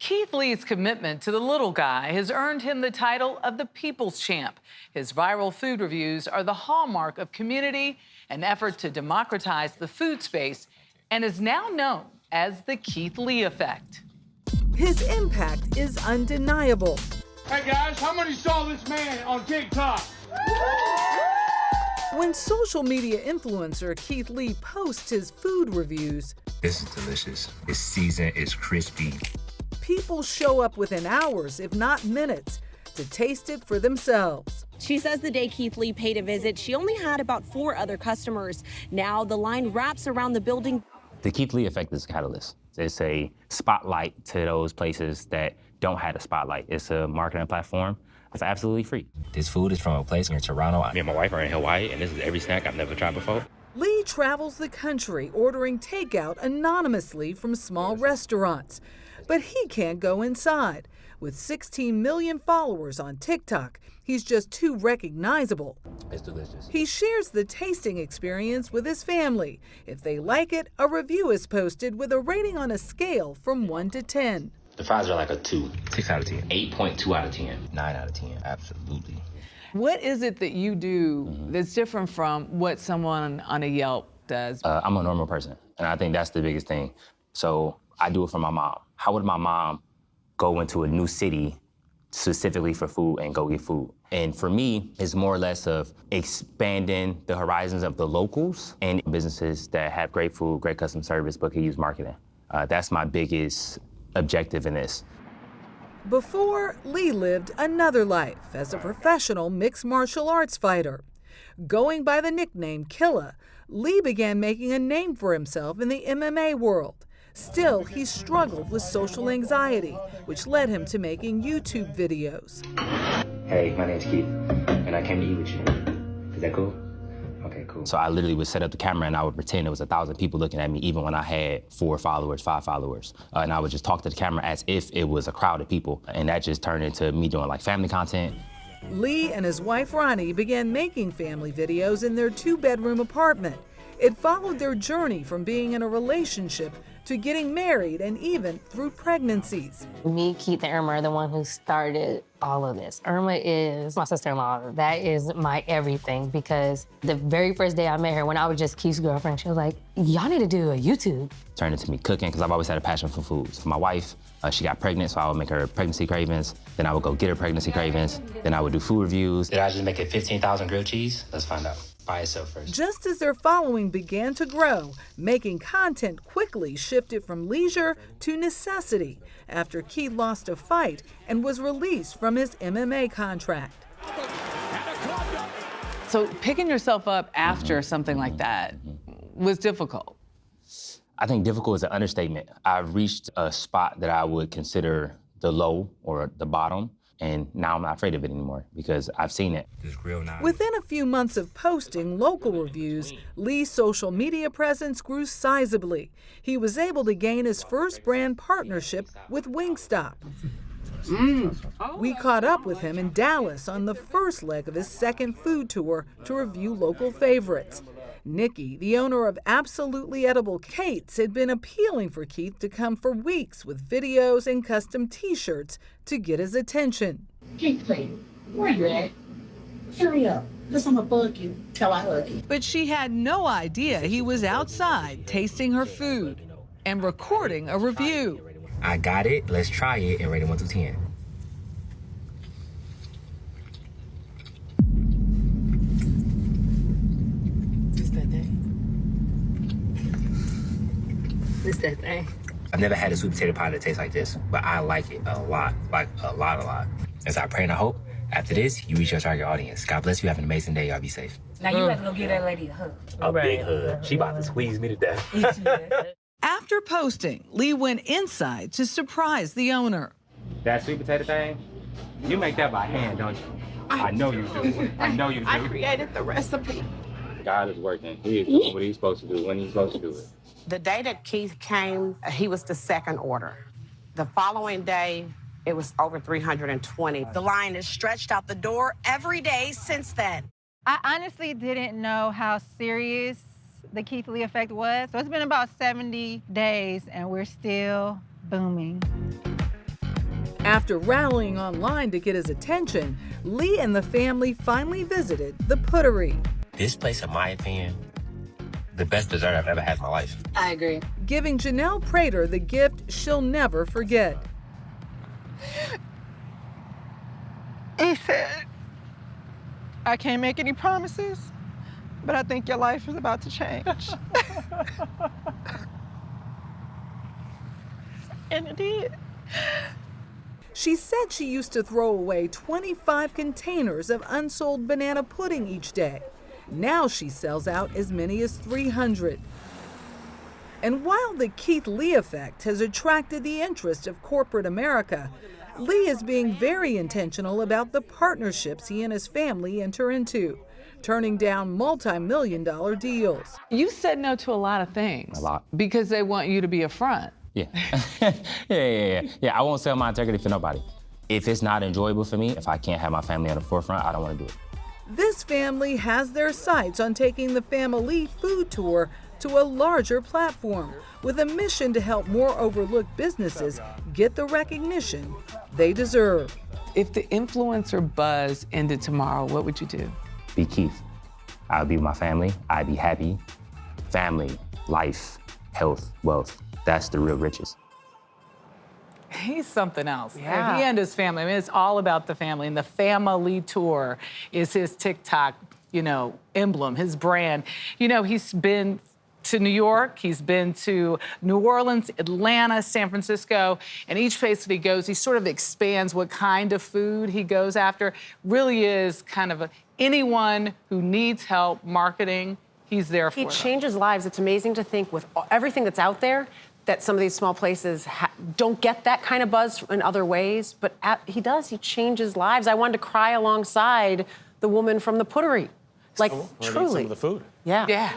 Keith Lee's commitment to the little guy has earned him the title of the People's Champ. His viral food reviews are the hallmark of community, an effort to democratize the food space, and is now known as the Keith Lee effect. His impact is undeniable. Hey guys, how many saw this man on TikTok? When social media influencer Keith Lee posts his food reviews, this is delicious. It's seasoned, it's crispy. People show up within hours, if not minutes, to taste it for themselves. She says the day Keith Lee paid a visit, she only had about 4 other customers. Now the line wraps around the building. The Keith Lee effect is a catalyst. It's a spotlight to those places that don't have a spotlight. It's a marketing platform. It's absolutely free. This food is from a place near Toronto. Me and my wife are in Hawaii, and this is every snack I've never tried before. Lee travels the country ordering takeout anonymously from small restaurants. But he can't go inside. With 16 million followers on TikTok, he's just too recognizable. It's delicious. He shares the tasting experience with his family. If they like it, a review is posted with a rating on a scale from 1 to 10. The fries are like a 2. 6 out of 10. 8.2 out of 10. 9 out of 10, absolutely. What is it that you do that's different from what someone on a Yelp does? I'm a normal person, and I think that's the biggest thing. So I do it for my mom. How would my mom go into a new city specifically for food and go get food? And for me, it's more or less of expanding the horizons of the locals and businesses that have great food, great customer service, but can use marketing. That's my biggest objective in this. Before, Lee lived another life as a professional mixed martial arts fighter. Going by the nickname Killa, Lee began making a name for himself in the MMA world. Still, he struggled with social anxiety, which led him to making YouTube videos. Hey, my name's Keith, and I came to eat with you. Is that cool? Okay, cool. So I literally would set up the camera and I would pretend there was 1,000 people looking at me, even when I had 4 followers, 5 followers. And I would just talk to the camera as if it was a crowd of people. And that just turned into me doing like family content. Lee and his wife Ronnie began making family videos in their 2-bedroom apartment. It followed their journey from being in a relationship to getting married and even through pregnancies. Me, Keith, and Irma are the one who started all of this. Irma is my sister-in-law. That is my everything, because the very first day I met her, when I was just Keith's girlfriend, she was like, y'all need to do a YouTube. Turned into me cooking, because I've always had a passion for foods. For my wife, she got pregnant, so I would make her pregnancy cravings. Then I would go get her pregnancy cravings. Then I would do food reviews. Did I just make it 15,000 grilled cheese? Let's find out. By itself first. Just as their following began to grow, making content quickly shifted from leisure to necessity after Keith lost a fight and was released from his MMA contract. So picking yourself up after something like that was difficult. I think difficult is an understatement. I've reached a spot that I would consider the low or the bottom. And now I'm not afraid of it anymore because I've seen it. Within a few months of posting local reviews, Lee's social media presence grew sizably. He was able to gain his first brand partnership with Wingstop. We caught up with him in Dallas on the first leg of his second food tour to review local favorites. Nikki, the owner of Absolutely Edible Kate's, had been appealing for Keith to come for weeks with videos and custom T-shirts to get his attention. Keith, where you at? Hurry up. Listen, I'm gonna bug you till I hug you. But she had no idea he was outside tasting her food and recording a review. I got it. Let's try it and rate it 1 through 10. It's that thing. I've never had a sweet potato pie that tastes like this, but I like it a lot, like a lot. As I pray and I hope, after this, you reach your target audience. God bless you. Have an amazing day. Y'all be safe. Now you have to go give that lady a hug. A big hug. She about to squeeze me to death. After posting, Lee went inside to surprise the owner. That sweet potato thing, you make that by hand, don't you? I know you do. I know you do. I created the recipe. God is working. He is doing what he's supposed to do when he's supposed to do it. The day that Keith came, he was the second order. The following day, it was over 320. The line has stretched out the door every day since then. I honestly didn't know how serious the Keith Lee effect was. So it's been about 70 days and we're still booming. After rallying online to get his attention, Lee and the family finally visited the Puttery. This place, in my opinion, the best dessert I've ever had in my life. I agree. Giving Janelle Prater the gift she'll never forget. He said, I can't make any promises, but I think your life is about to change. And it did. She said she used to throw away 25 containers of unsold banana pudding each day. Now she sells out as many as 300. And while the Keith Lee effect has attracted the interest of corporate America, Lee is being very intentional about the partnerships he and his family enter into, turning down multi-million-dollar deals. You said no to a lot of things. A lot. Because they want you to be a front. Yeah. Yeah, I won't sell my integrity for nobody. If it's not enjoyable for me, if I can't have my family on the forefront, I don't want to do it. This family has their sights on taking the family food tour to a larger platform with a mission to help more overlooked businesses get the recognition they deserve. If the influencer buzz ended tomorrow, what would you do? Be Keith. I would be with my family. I'd be happy. Family, life, health, wealth. That's the real riches. He's something else. Yeah. He and his family. I mean, it's all about the family. And the family tour is his TikTok, emblem, his brand. He's been to New York, he's been to New Orleans, Atlanta, San Francisco, and each place that he goes, he sort of expands what kind of food he goes after. Really is kind of anyone who needs help marketing, he's there for them. He changes lives. It's amazing to think with everything that's out there that some of these small places don't get that kind of buzz in other ways, but he does. He changes lives. I wanted to cry alongside the woman from the Puttery. Like, truly. Some of the food. Yeah. Yeah.